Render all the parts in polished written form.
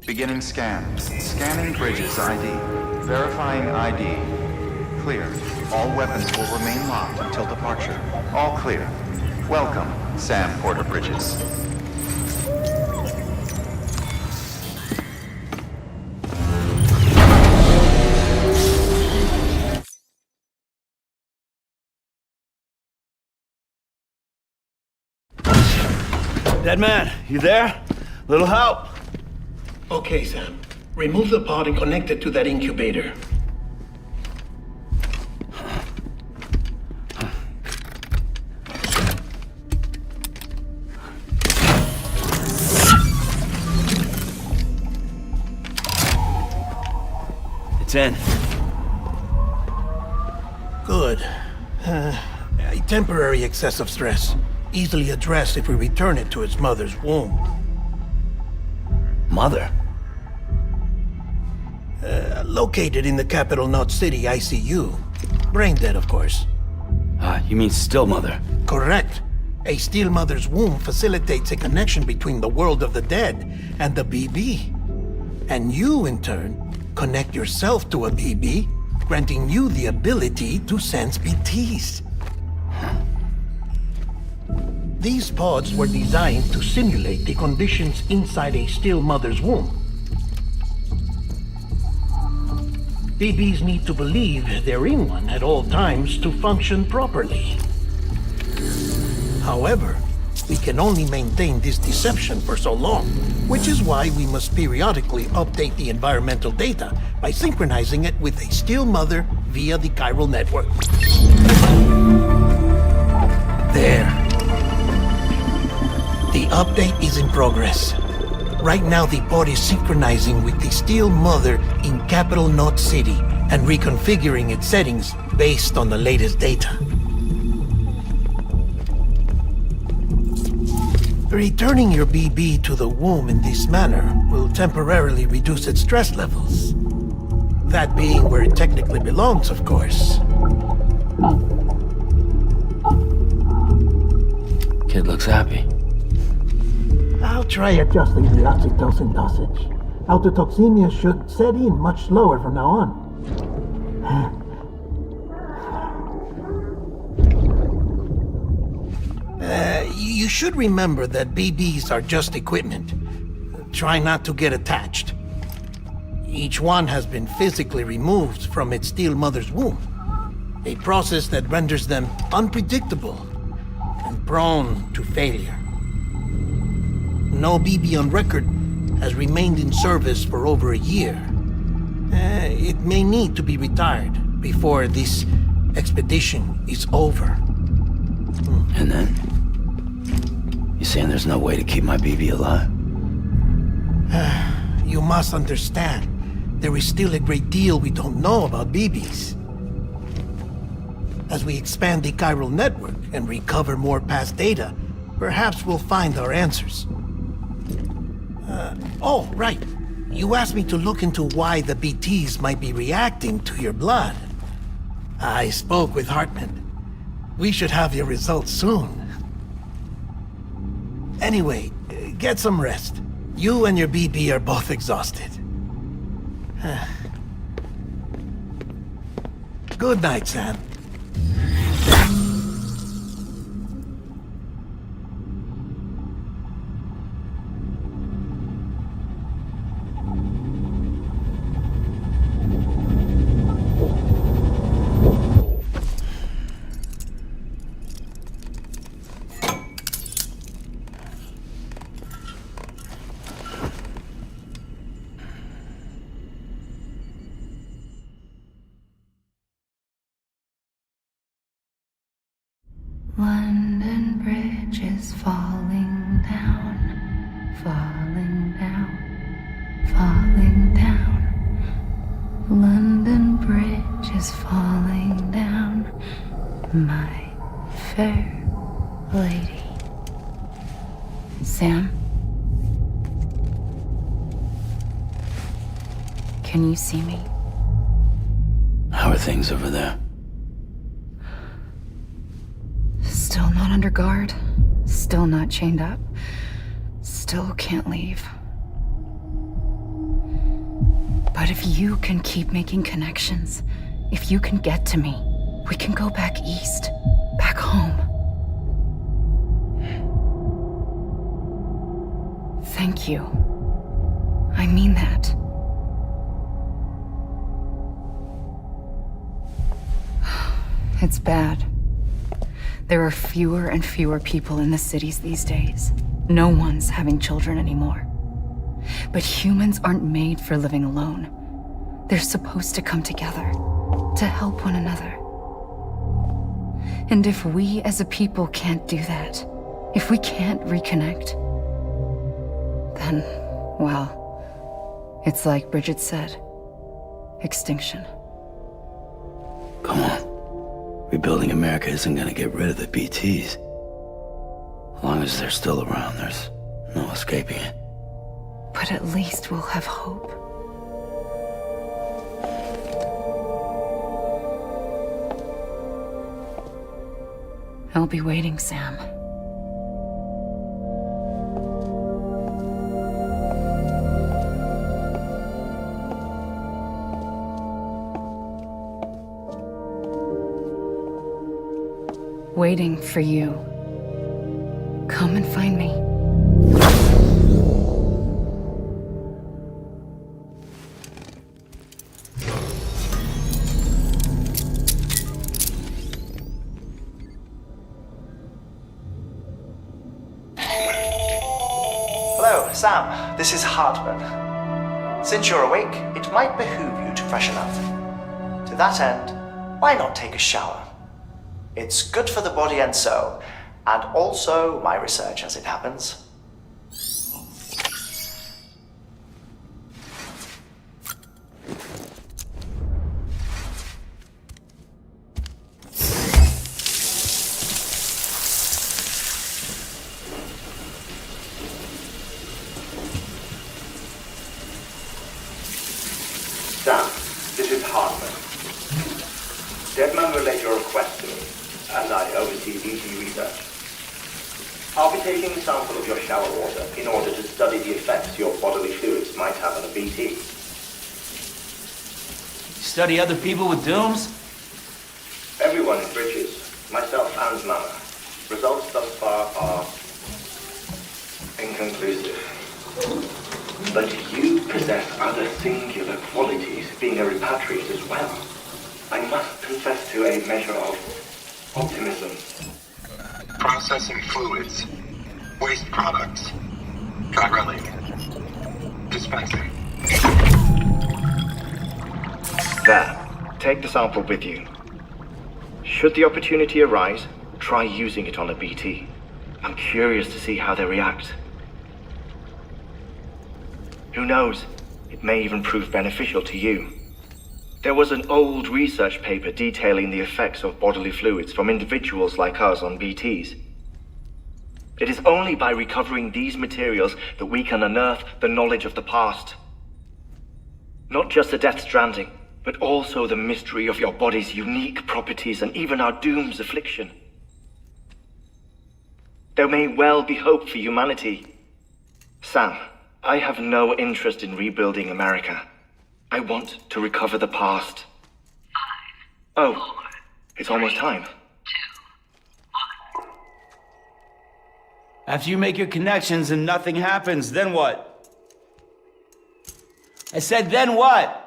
Beginning scan. Scanning bridges ID. Verifying ID. Clear. All weapons will remain locked until departure. All clear. Welcome, Sam Porter Bridges. Dead man, you there? Little help? Okay, Sam. Remove the pod and connect it to that incubator. It's in. Good. A temporary excess of stress. Easily addressed if we return it to its mother's womb. Mother? Located in the capital Knot City ICU. Brain dead, of course. You mean still mother? Correct. A still mother's womb facilitates a connection between the world of the dead and the BB. And you, in turn, connect yourself to a BB, granting you the ability to sense BTs. These pods were designed to simulate the conditions inside a still mother's womb. BBs need to believe they're in one at all times to function properly. However, we can only maintain this deception for so long, which is why we must periodically update the environmental data by synchronizing it with a still mother via the chiral network. There. The update is in progress. Right now, the pod is synchronizing with the still mother in capital Knot City and reconfiguring its settings based on the latest data. Returning your BB to the womb in this manner will temporarily reduce its stress levels. That being where it technically belongs, of course. Kid looks happy. I'll try adjusting the oxytocin dosage. Autotoxemia should set in much slower from now on. You should remember that BBs are just equipment. Try not to get attached. Each one has been physically removed from its still mother's womb. A process that renders them unpredictable and prone to failure. No BB on record has remained in service for over a year. It may need to be retired before this expedition is over. And then? You saying there's no way to keep my BB alive? You must understand, there is still a great deal we don't know about BBs. As we expand the chiral network and recover more past data, perhaps we'll find our answers. Oh, right. You asked me to look into why the BTs might be reacting to your blood. I spoke with Hartman. We should have your results soon. Anyway, get some rest. You and your BB are both exhausted. Good night, Sam. London Bridge is falling down, falling down, falling down. London Bridge is falling down, my fair lady. Sam? Can you see me? How are things over there? Still not under guard. Still not chained up. Still can't leave. But if you can keep making connections, if you can get to me, we can go back east, back home. Thank you. I mean that. It's bad. There are fewer and fewer people in the cities these days. No one's having children anymore. But humans aren't made for living alone. They're supposed to come together, to help one another. And if we as a people can't do that, if we can't reconnect, then, well, it's like Bridget said, extinction. Come on. Rebuilding America isn't gonna get rid of the BTs. As long as they're still around, there's no escaping it. But at least we'll have hope. I'll be waiting, Sam. Waiting for you. Come and find me. Hello, Sam. This is Hartman. Since you're awake, it might behoove you to freshen up. To that end, why not take a shower? It's good for the body and soul, and also my research as it happens. Sam, this is Hartman. Deadman relayed your request to me, and I oversee BT research. I'll be taking a sample of your shower water in order to study the effects your bodily fluids might have on a BT. Study other people with dooms? Everyone in Bridges, myself and Mama. Results thus far are inconclusive. But you possess other singular qualities, being a repatriate as well. I must confess to a measure of optimism. Processing fluids, waste products, drilling, dispensing. There, take the sample with you. Should the opportunity arise, try using it on a BT. I'm curious to see how they react. Who knows? It may even prove beneficial to you. There was an old research paper detailing the effects of bodily fluids from individuals like us on BTs. It is only by recovering these materials that we can unearth the knowledge of the past. Not just the death stranding, but also the mystery of your body's unique properties and even our doom's affliction. There may well be hope for humanity. Sam, I have no interest in rebuilding America. I want to recover the past. 5, 4, it's almost time. 2, 1. After you make your connections and nothing happens, then what? I said, then what?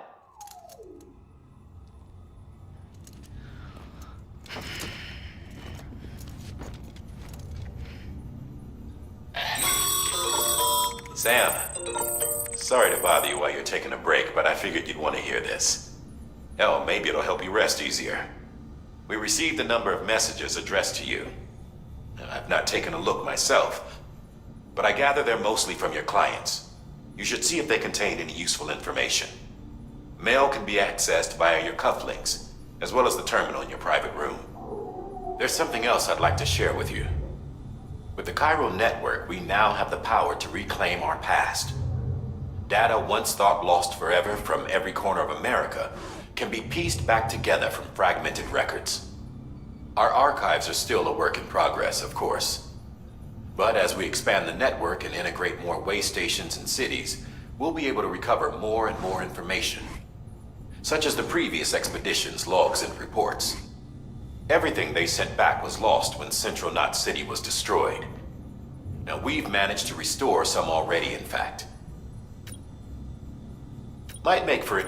Sam, sorry to bother you while you're taking a break, but I figured you'd want to hear this. Hell, maybe it'll help you rest easier. We received a number of messages addressed to you. I've not taken a look myself, but I gather they're mostly from your clients. You should see if they contain any useful information. Mail can be accessed via your cufflinks, as well as the terminal in your private room. There's something else I'd like to share with you. With the Chiral network, we now have the power to reclaim our past. Data once thought lost forever from every corner of America can be pieced back together from fragmented records. Our archives are still a work in progress, of course. But as we expand the network and integrate more way stations and cities, we'll be able to recover more and more information, such as the previous expedition's logs and reports. Everything they sent back was lost when Central Knot City was destroyed. Now, we've managed to restore some already, in fact. Might make for it.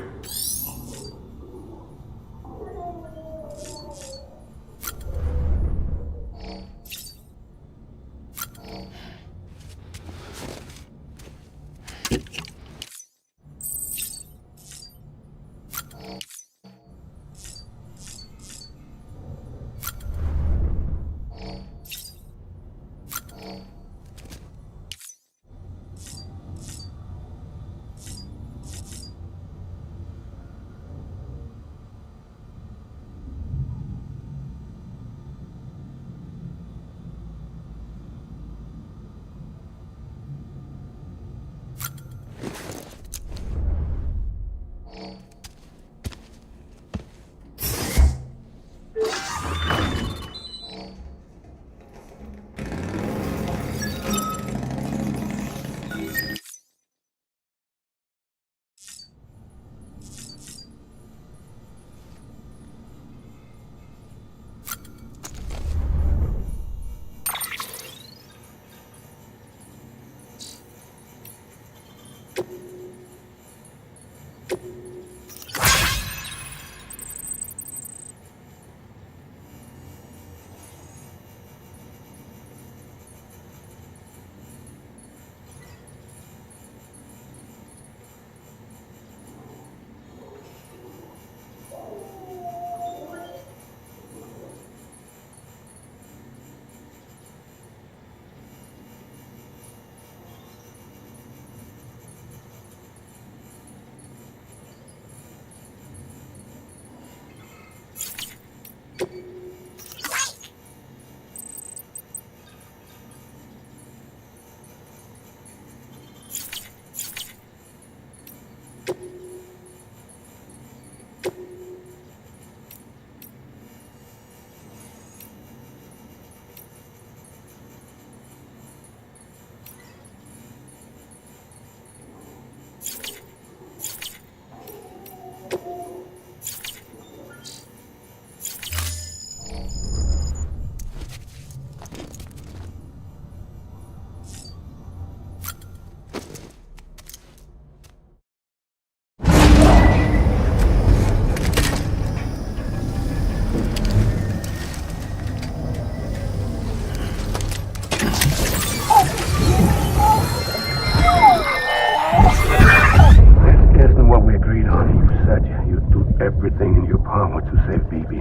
everything in your power to save BB.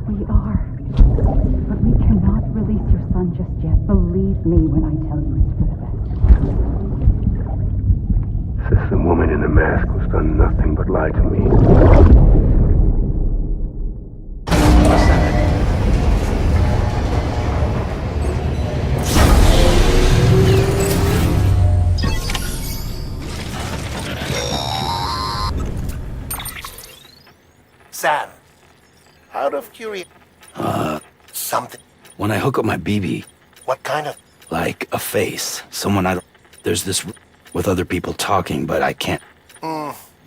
We are. But we cannot release your son just yet. Believe me when I tell you it's for the best. Says the woman in the mask who's done nothing but lie to me. Sam, out of curiosity, something. When I hook up my BB, What kind of? like a face, someone I don't... There's this with other people talking, but I can't...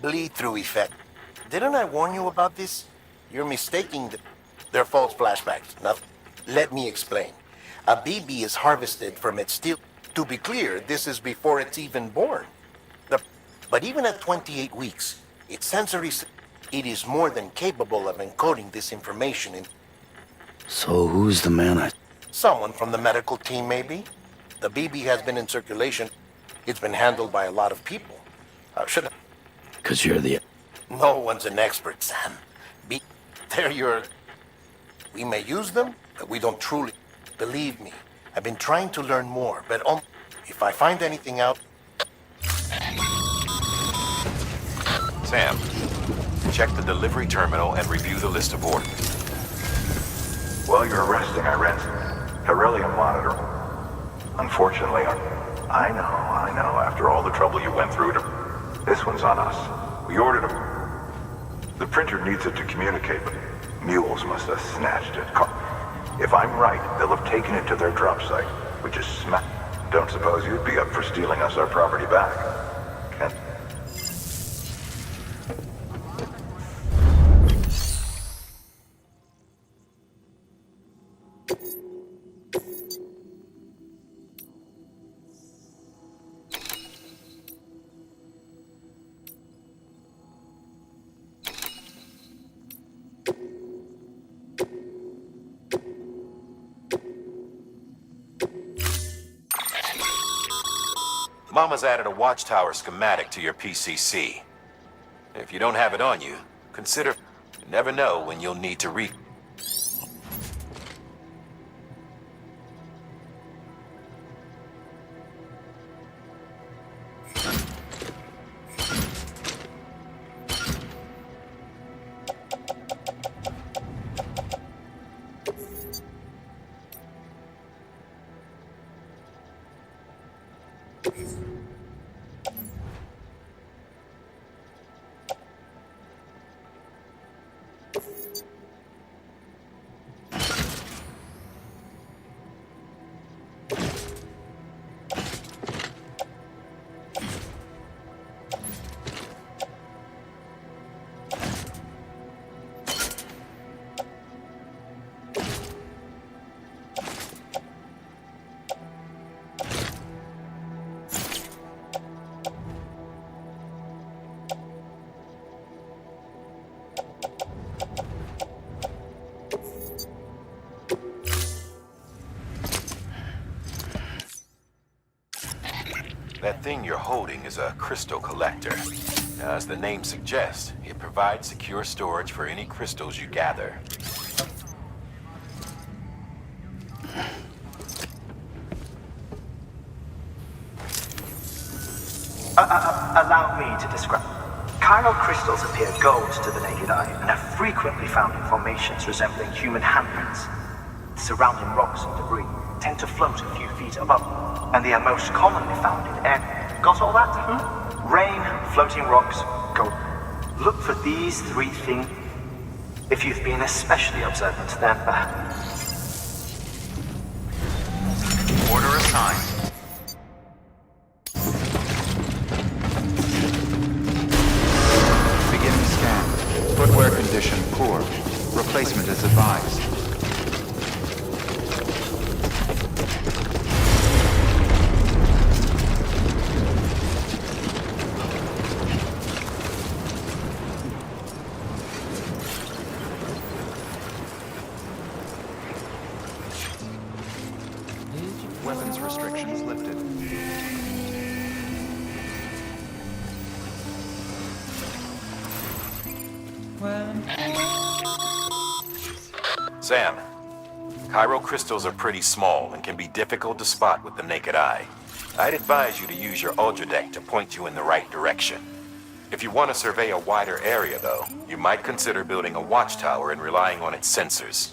Bleed-through effect. Didn't I warn you about this? You're mistaking they're false flashbacks. Now, let me explain. A BB is harvested from its steel. To be clear, this is before it's even born. But even at 28 weeks, its sensory... It is more than capable of encoding this information in... So who's the man I... Someone from the medical team, maybe? The BB has been in circulation. It's been handled by a lot of people. Should... Because you're the... No one's an expert, Sam. They're your... We may use them, but we don't truly... Believe me, I've been trying to learn more, but if I find anything out... Sam, check the delivery terminal and review the list of orders. While you're resting, I ran a Beryllium monitor. Unfortunately, I know, after all the trouble you went through this one's on us. We ordered them. The printer needs it to communicate, but mules must have snatched it. If I'm right, they'll have taken it to their drop site, which is Don't suppose you'd be up for stealing us our property back? Obama's added a watchtower schematic to your PCC. If you don't have it on you, consider... You never know when you'll need to read. That thing you're holding is a crystal collector. Now, as the name suggests, it provides secure storage for any crystals you gather. Allow me to describe. Chiral crystals appear gold to the naked eye and are frequently found in formations resembling human handprints. Surrounding rocks and debris tend to float a few feet above them, and they are most commonly found in air. Got all that? Rain, floating rocks, gold. Look for these three things. If you've been especially observant, then Order assigned. Beginning scan. Footwear condition poor. Replacement is advised. Weapons restrictions lifted. Sam, chiral crystals are pretty small and can be difficult to spot with the naked eye. I'd advise you to use your Ultra Deck to point you in the right direction. If you want to survey a wider area, though, you might consider building a watchtower and relying on its sensors.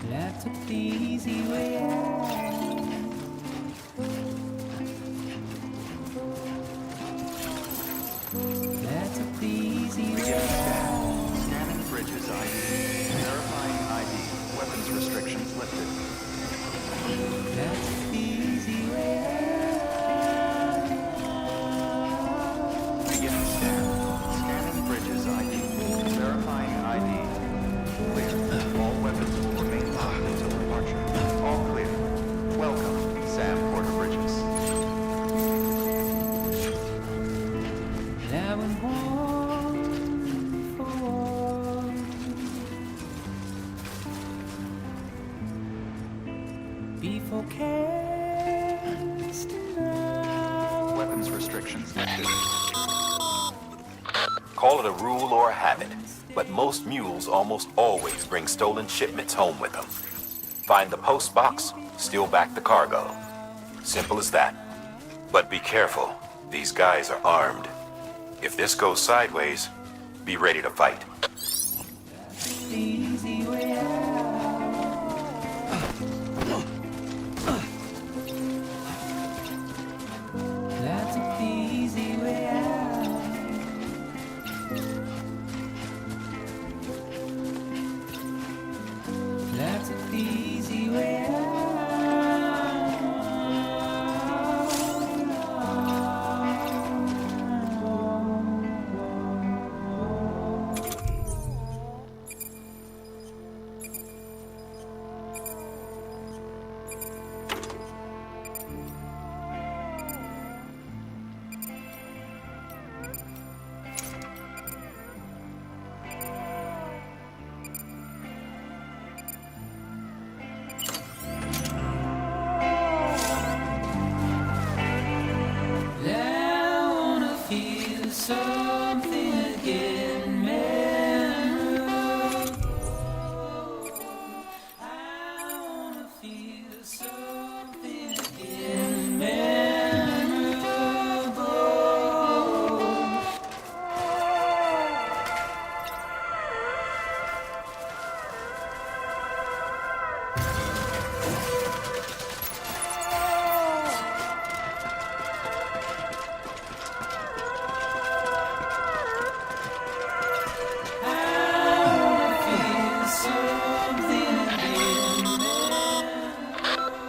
That's the easy way out. That's the easy way out. Scanning bridges ID. Verifying ID. Weapons restrictions lifted. That's the easy way out. Beginning scan. Scanning bridges ID. Verifying ID. Clear. All weapons will remain locked until departure. All clear. Welcome, Sam Porter Bridges. I was born for war. Before casting out. Weapons restrictions lifted. Call it a rule or a habit, but most mules almost always bring stolen shipments home with them. Find the post box, steal back the cargo. Simple as that. But be careful, these guys are armed. If this goes sideways, be ready to fight. The easy way out. That's the easy way out. That's the easy way out. something again, memorable. I wanna feel something again, memorable.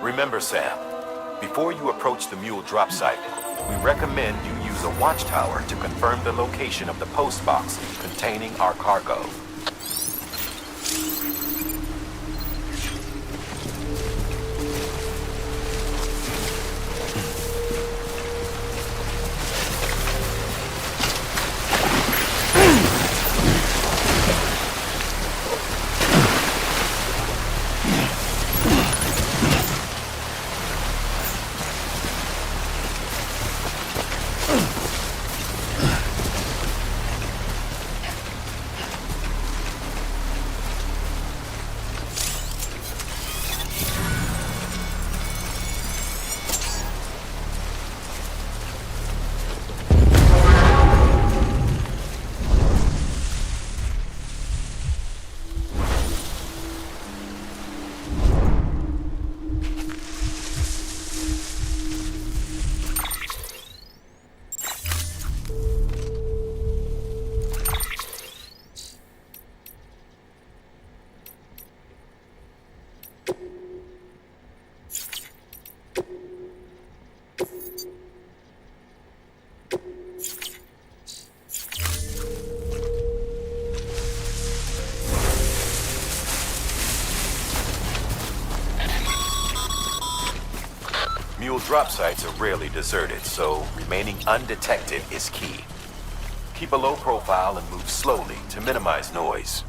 Remember, Sam, before you approach the mule drop site, we recommend you use a watchtower to confirm the location of the post box containing our cargo. Mule drop sites are rarely deserted, so remaining undetected is key. Keep a low profile and move slowly to minimize noise.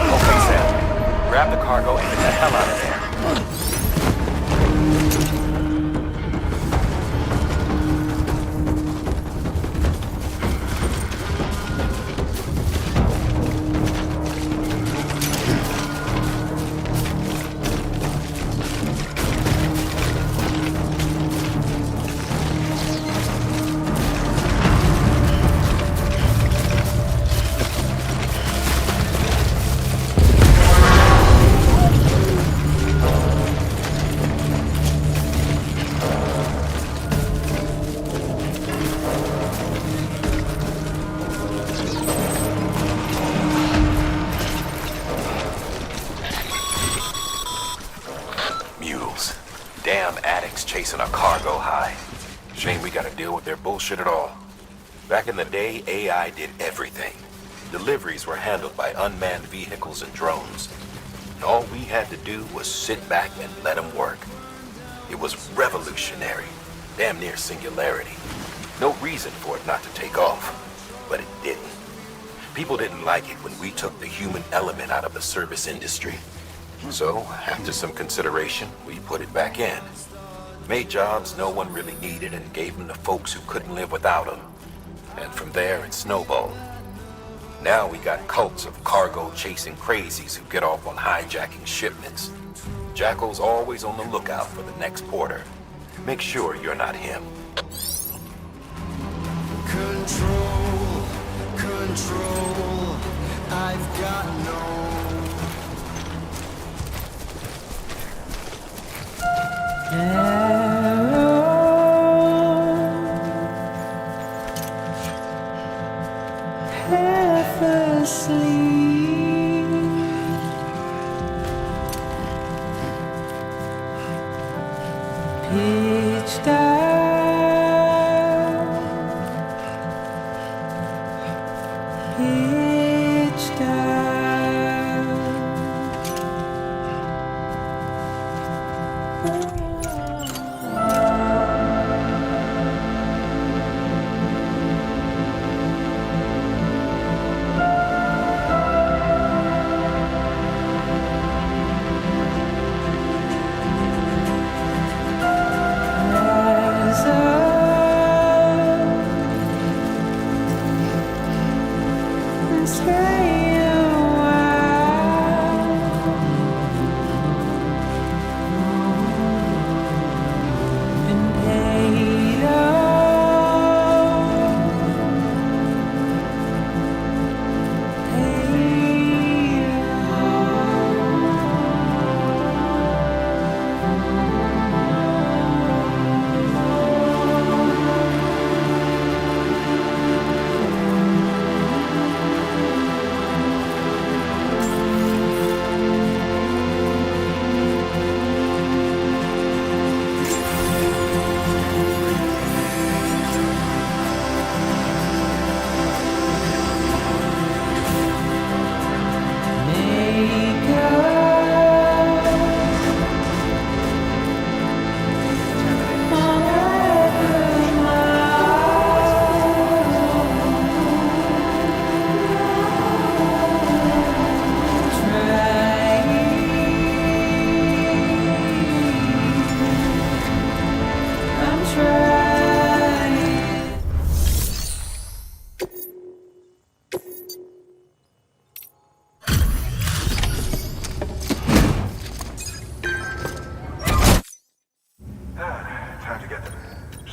Okay, Sam. Grab the cargo and get the hell out of there. Chasing a cargo high. Shame we gotta deal with their bullshit at all. Back in the day, AI did everything. Deliveries were handled by unmanned vehicles and drones. And all we had to do was sit back and let them work. It was revolutionary. Damn near singularity. No reason for it not to take off. But it didn't. People didn't like it when we took the human element out of the service industry. So, after some consideration, we put it back in. Made jobs no one really needed and gave them to folks who couldn't live without them. And from there, it snowballed. Now we got cults of cargo-chasing crazies who get off on hijacking shipments. Jackal's always on the lookout for the next porter. Make sure you're not him. Control, control, I've got no... Half asleep, pitch dark, pitch dark.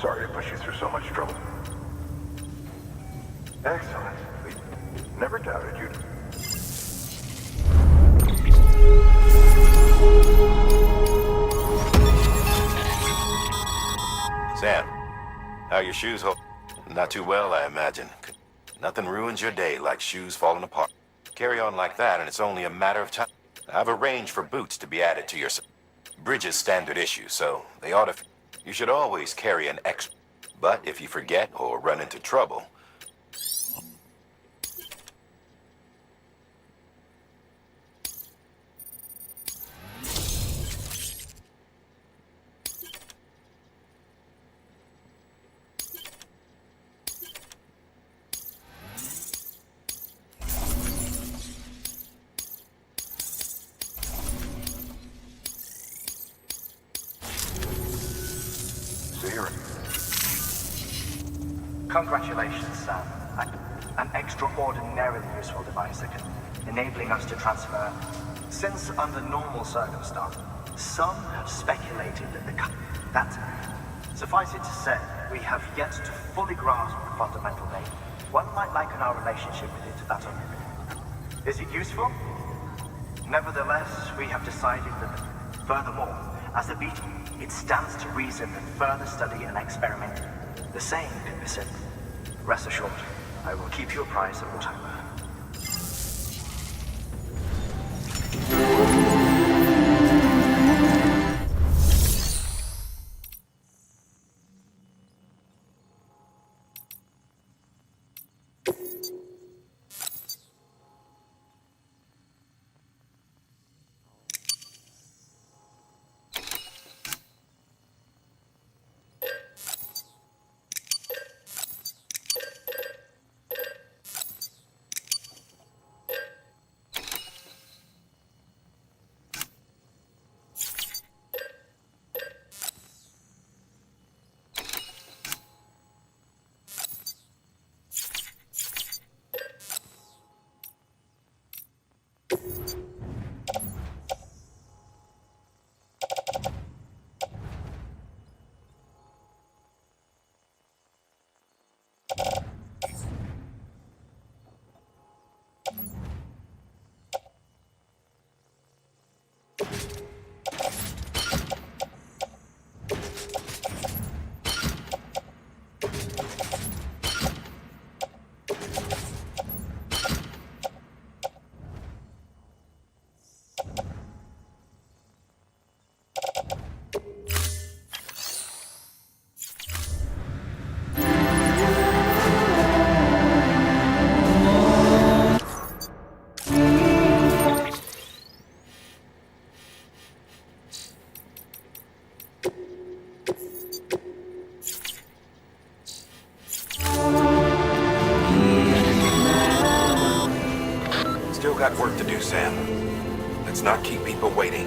Sorry to put you through so much trouble. Excellent. We never doubted you. Sam, how are your shoes hold? Not too well, I imagine. Nothing ruins your day like shoes falling apart. Carry on like that, and it's only a matter of time. I've arranged for boots to be added to your... Bridges standard issue, so they ought to... You should always carry an extra. But if you forget or run into trouble... Congratulations, Sam. An extraordinarily useful device that can enabling us to transfer. Since under normal circumstances, some have speculated that suffice it to say, we have yet to fully grasp the fundamental nature. One might liken our relationship with it to that of... Is it useful? Nevertheless, we have decided that, furthermore, as a beat, it stands to reason that further study and experiment the same can be said. Rest assured, I will keep you apprised of what I learn. Still got work to do, Sam. Let's not keep people waiting.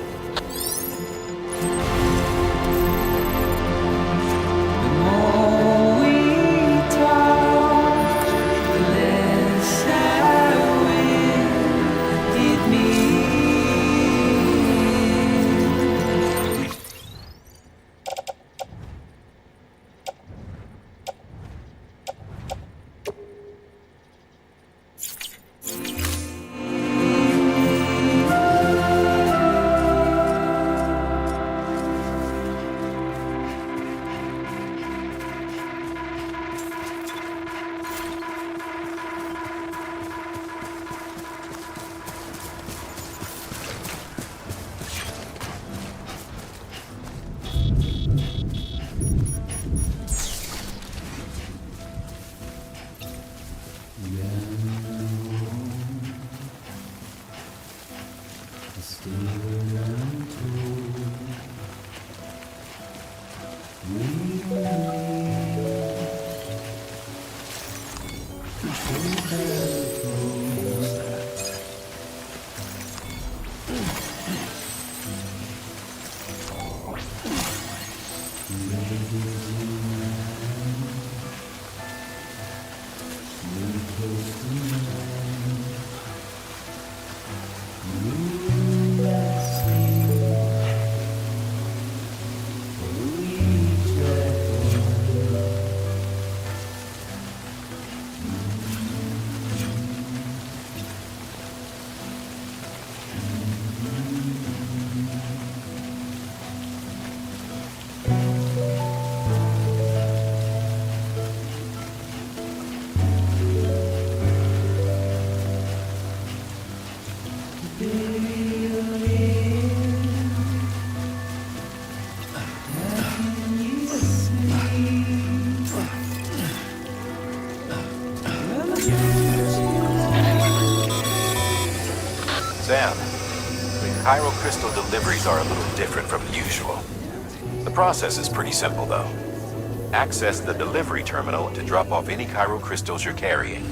Chiral crystal deliveries are a little different from usual. The process is pretty simple, though. Access the delivery terminal to drop off any chiral crystals you're carrying.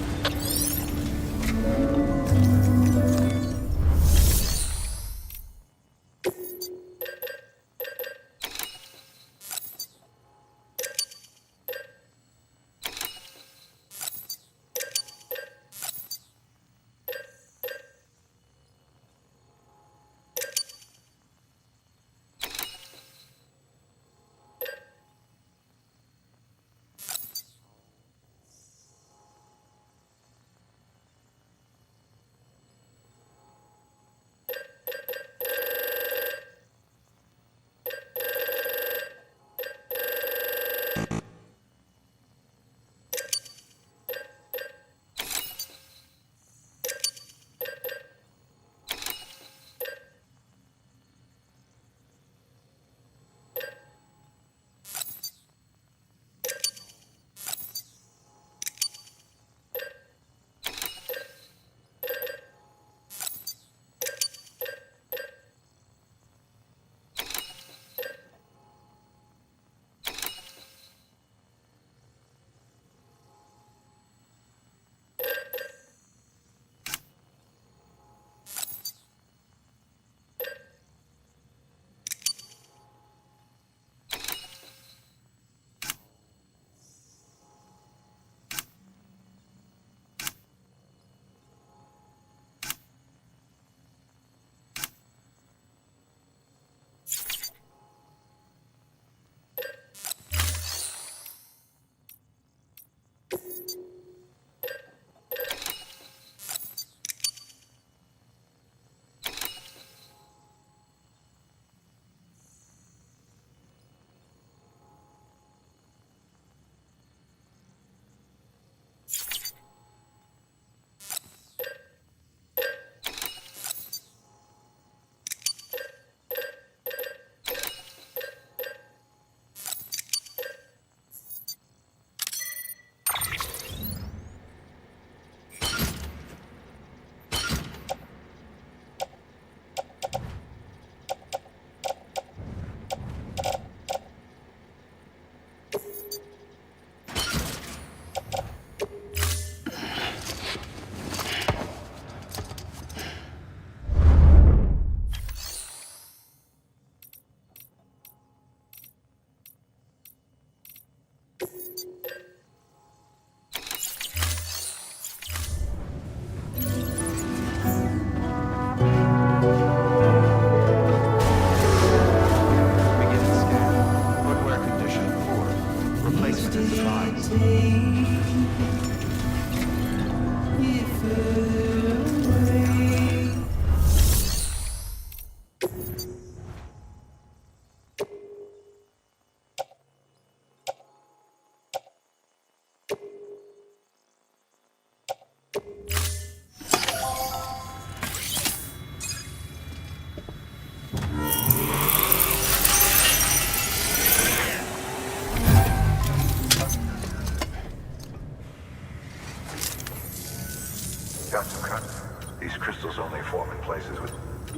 These crystals only form in places with...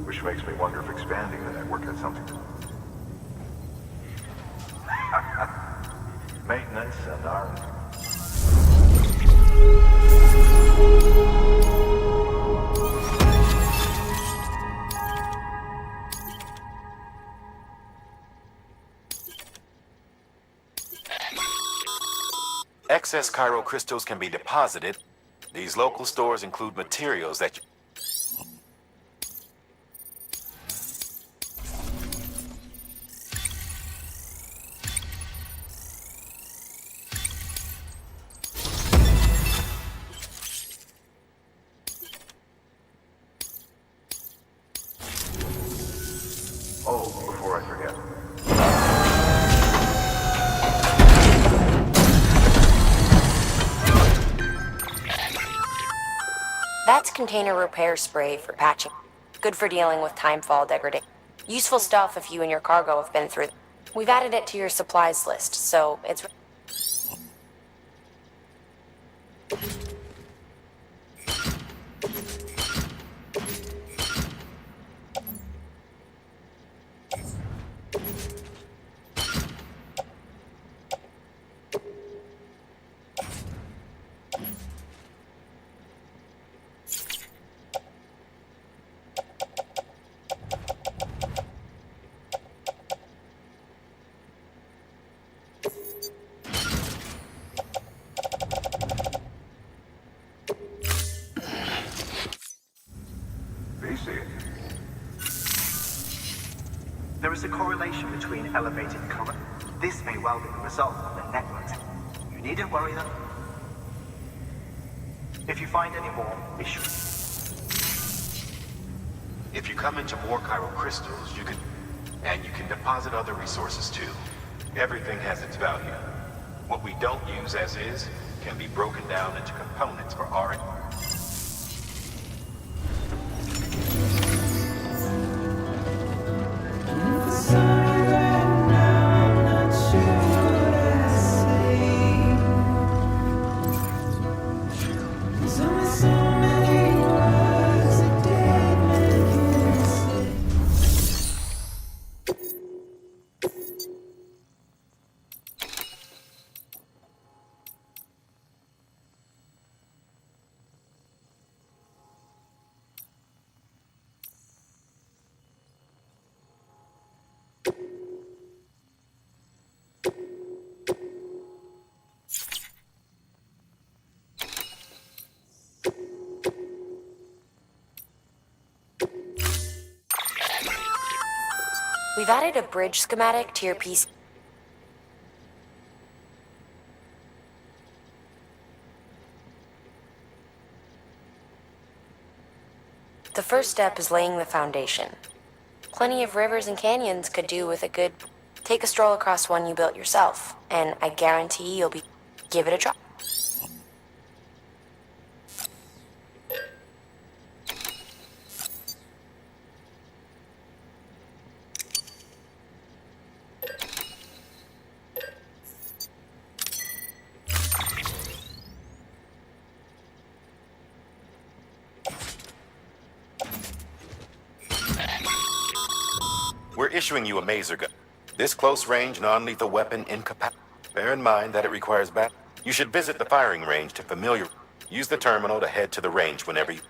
which makes me wonder if expanding the network had something to... Maintenance and our... Excess chiral crystals can be deposited. These local stores include materials that you... Oh, before I forget. That's container repair spray for patching. Good for dealing with timefall degradation. Useful stuff if you and your cargo have been through. We've added it to your supplies list, so it's... is a correlation between elevated current. This may well be the result of the network. You needn't worry though. If you find any more, be sure. If you come into more crystals, you can... And you can deposit other resources too. Everything has its value. What we don't use as is can be broken down into components for R&D. We've added a bridge schematic to your PC. The first step is laying the foundation. Plenty of rivers and canyons could do with a good... Take a stroll across one you built yourself, and I guarantee you'll be... Give it a try. We're issuing you a maser gun. This close-range, non-lethal weapon incapacitated. Bear in mind that it requires back. You should visit the firing range to familiar. Use the terminal to head to the range whenever you...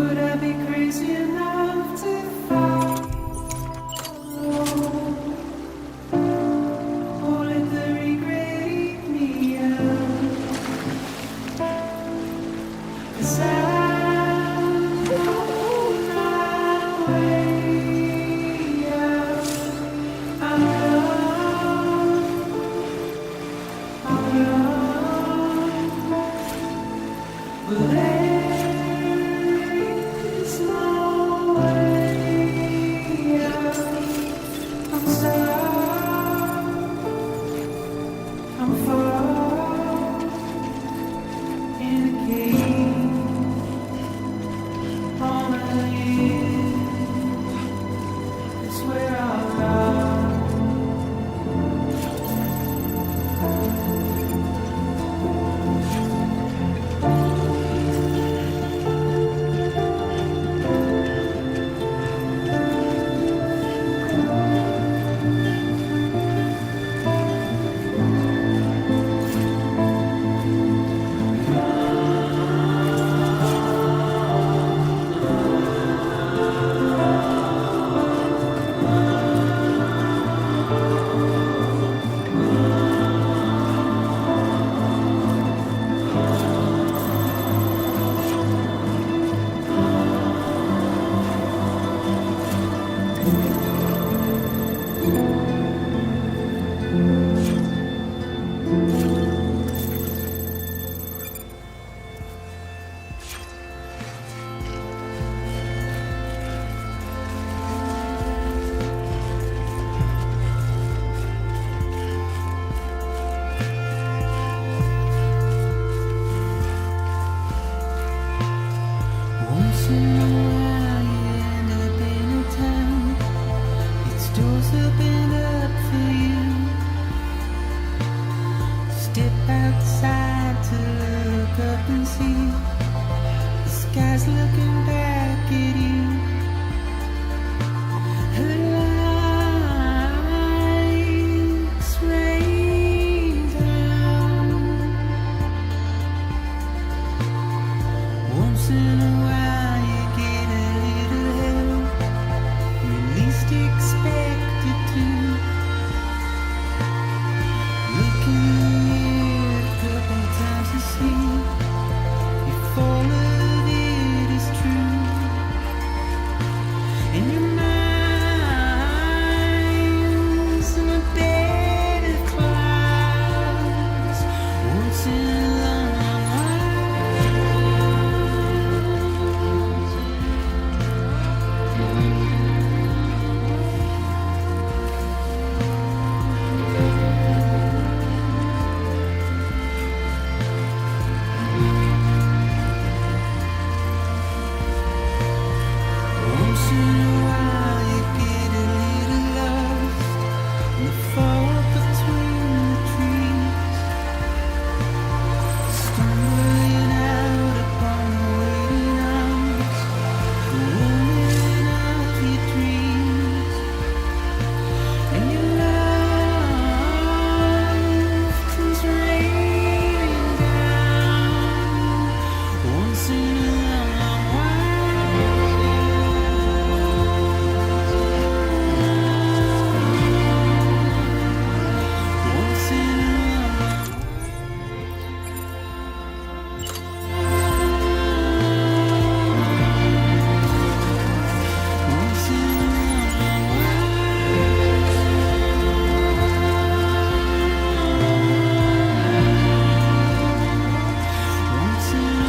Would I be crazy enough to follow? Or let the regret eat me out? 'Cause I'm on my way out. I'm young. But there's no way out. I'm stuck. I'm far in a cage. On a limb. It's where I run. Once in a while you end up in a town. Its doors open up for you. Step outside to look up and see the sky's looking back at you. Her lights rain down. Once in a while you get a little help you least expect it to. Look in the mirror a couple times to see if all of it is true. And your mind's in a bed of clouds. Once in a long Once in a while you get a little lost in the fog between the trees, stumbling out upon the waiting arms, the woman of your dreams, and your love comes raining down. Once in a long once in a once in a once in a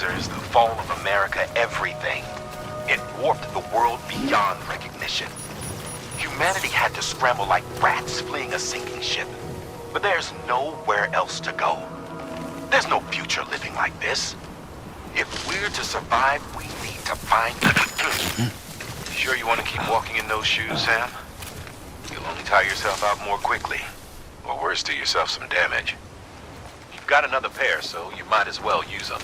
lasers, the fall of America, everything. It warped the world beyond recognition. Humanity had to scramble like rats fleeing a sinking ship. But there's nowhere else to go. There's no future living like this. If we're to survive, we need to find... You sure you want to keep walking in those shoes, Sam? You'll only tire yourself out more quickly. Or worse, do yourself some damage. You've got another pair, so you might as well use them.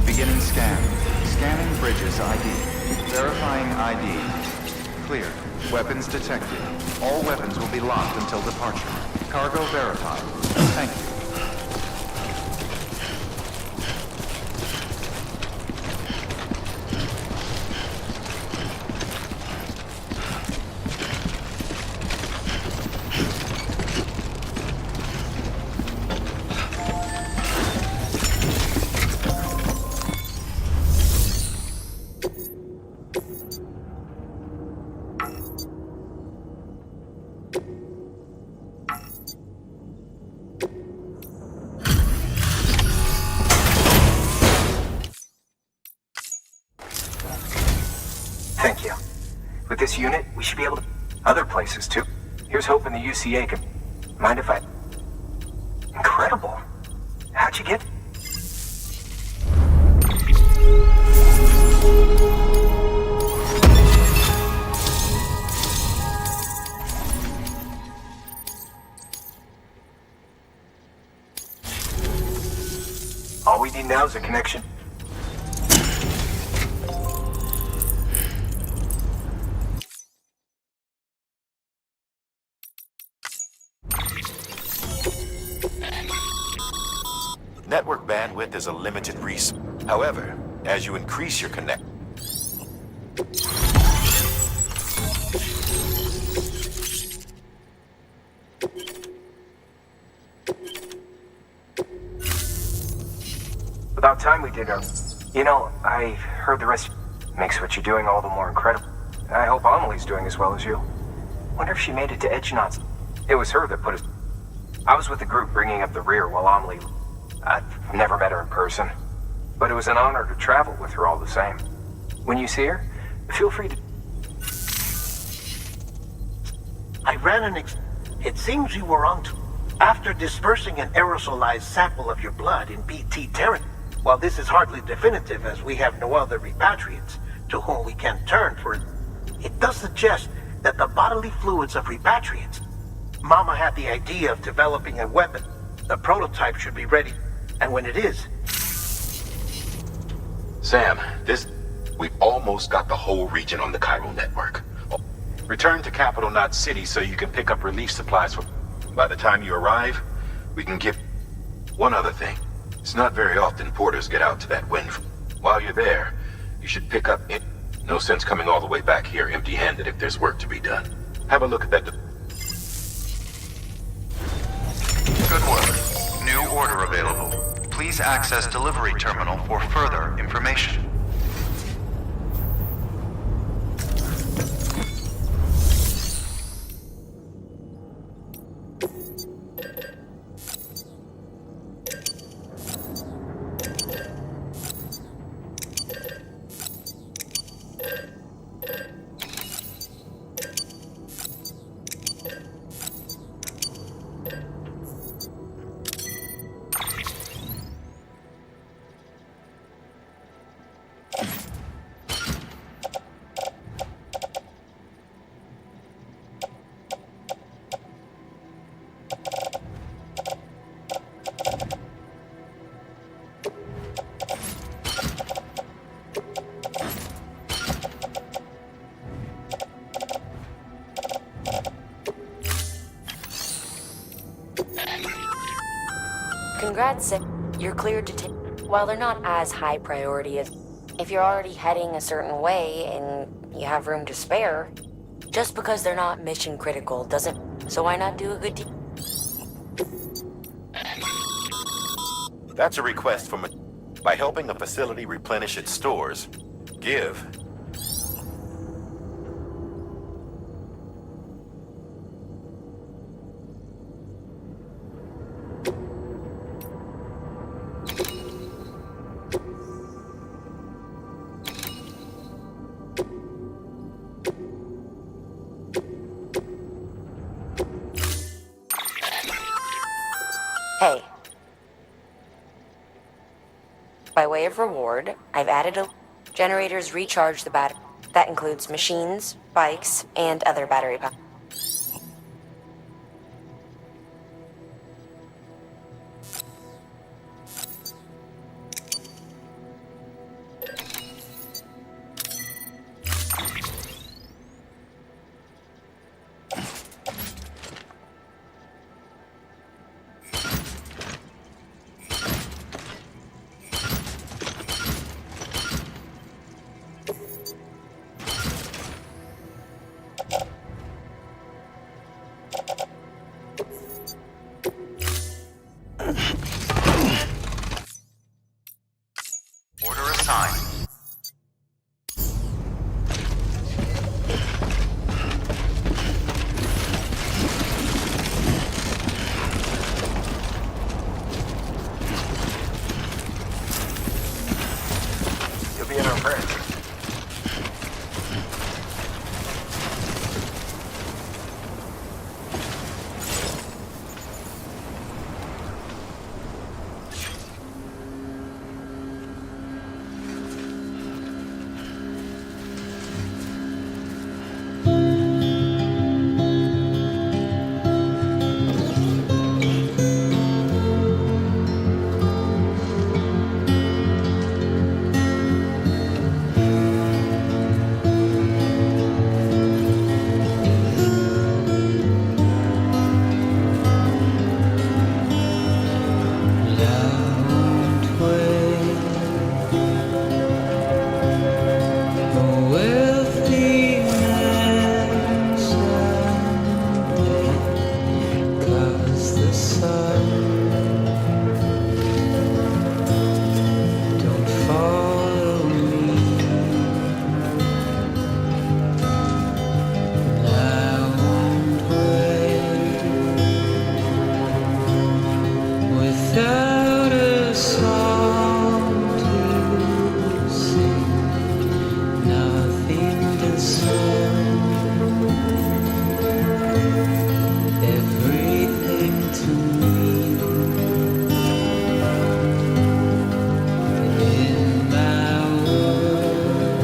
Beginning scan. Scanning bridges ID. Verifying ID. Clear. Weapons detected. All weapons will be locked until departure. Cargo verified. Thank you. Thank you. With this unit, we should be able to... Other places, too. Here's hoping the UCA can... Mind if I... Incredible. How'd you get... All we need now is a connection. Network bandwidth is a limited resource. However, as you increase your connect... About time we did our... You know, I heard the rest makes what you're doing all the more incredible. I hope Amelie's doing as well as you. Wonder if she made it to Edgenot's. It was her that put us... I was with the group bringing up the rear while Amelie... I've never met her in person. But it was an honor to travel with her all the same. When you see her, feel free to... I ran an It seems you were on to... After dispersing an aerosolized sample of your blood in BT territory, while this is hardly definitive as we have no other repatriates to whom we can turn for it, it does suggest that the bodily fluids of repatriates... Mama had the idea of developing a weapon. The prototype should be ready, and when it is... Sam, we've almost got the whole region on the Cairo network. Return to Capital Knot City so you can pick up relief supplies for... By the time you arrive, we can give... One other thing. It's not very often porters get out to that wind. While you're there, you should pick up... No sense coming all the way back here empty-handed if there's work to be done. Have a look at that... Good work. New order available. Please access delivery terminal for further information. Congrats, you're cleared to take. While they're not as high priority as if you're already heading a certain way and you have room to spare, just because they're not mission critical doesn't. So why not do a good deed? That's a request from a... By helping a facility replenish its stores, give. Hey. By way of reward, I've added a... Generators recharge the battery. That includes machines, bikes, and other battery packs. Order assigned. You'll be in our prayers. Without a song to sing, nothing to say, everything to me. In my world,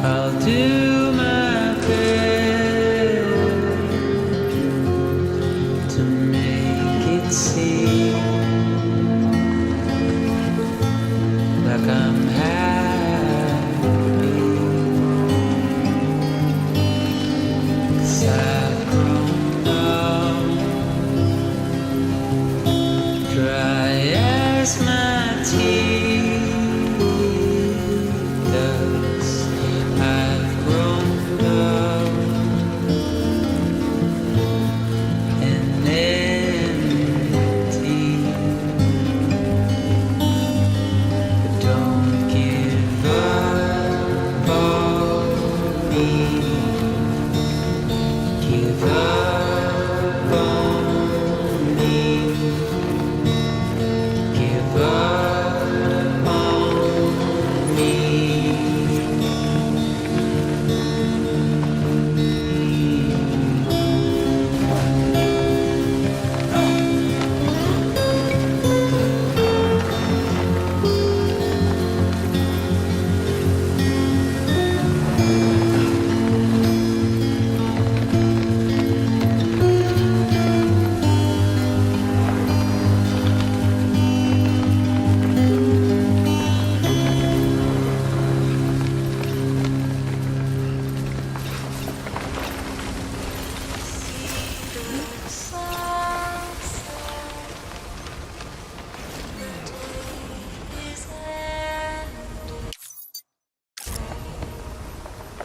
I'll do my best to make it seem like I'm happy, 'cause I've grown up, dry as my teeth does. I've grown up and empty, but don't give up on me. Give up.